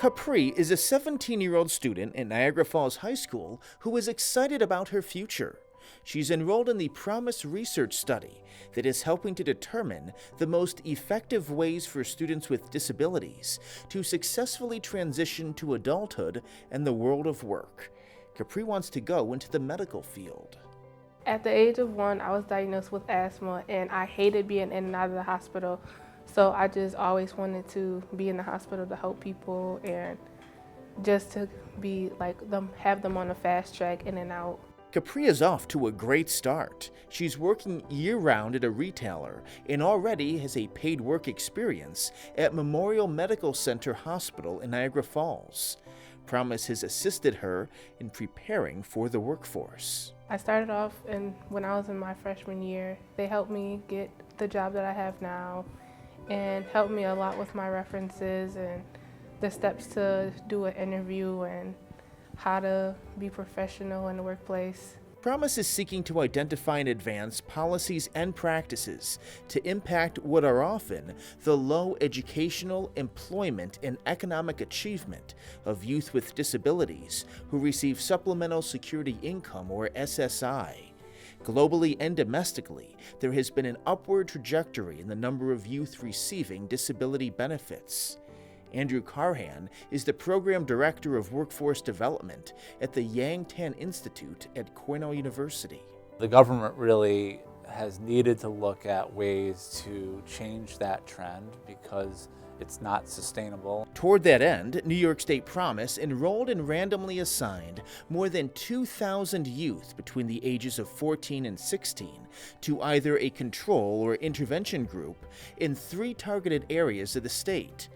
Capri is a 17-year-old student at Niagara Falls High School who is excited about her future. She's enrolled in the PROMISE research study that is helping to determine the most effective ways for students with disabilities to successfully transition to adulthood and the world of work. Capri wants to go into the medical field. At the age of 1, I was diagnosed with asthma, and I hated being in and out of the hospital. So I just always wanted to be in the hospital to help people and just to be like them, have them on a fast track in and out. Capri is off to a great start. She's working year-round at a retailer and already has a paid work experience at Memorial Medical Center Hospital in Niagara Falls. PROMISE has assisted her in preparing for the workforce. I started off when I was in my freshman year. They helped me get the job that I have now and helped me a lot with my references and the steps to do an interview and how to be professional in the workplace. PROMISE is seeking to identify and advance policies and practices to impact what are often the low educational, employment, and economic achievement of youth with disabilities who receive Supplemental Security Income, or SSI. Globally and domestically, there has been an upward trajectory in the number of youth receiving disability benefits. Andrew Carhan is the Program Director of Workforce Development at the Yang Tan Institute at Cornell University. The government really has needed to look at ways to change that trend because it's not sustainable. Toward that end, New York State PROMISE enrolled and randomly assigned more than 2,000 youth between the ages of 14 and 16 to either a control or intervention group in 3 targeted areas of the state.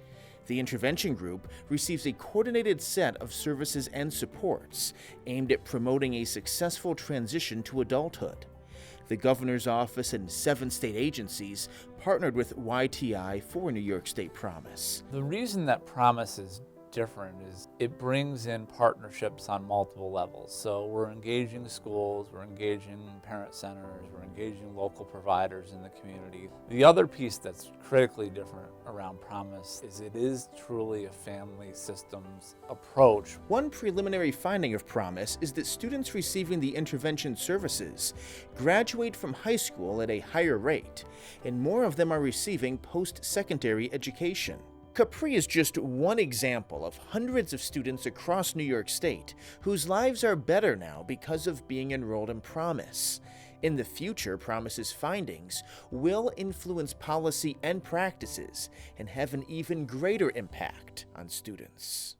The intervention group receives a coordinated set of services and supports aimed at promoting a successful transition to adulthood. The governor's office and 7 state agencies partnered with YTI for New York State PROMISE. The reason that PROMISE is different is it brings in partnerships on multiple levels. So we're engaging schools, we're engaging parent centers, we're engaging local providers in the community. The other piece that's critically different around PROMISE is it is truly a family systems approach. One preliminary finding of PROMISE is that students receiving the intervention services graduate from high school at a higher rate, and more of them are receiving post-secondary education. Capri is just one example of hundreds of students across New York State whose lives are better now because of being enrolled in PROMISE. In the future, PROMISE's findings will influence policy and practices and have an even greater impact on students.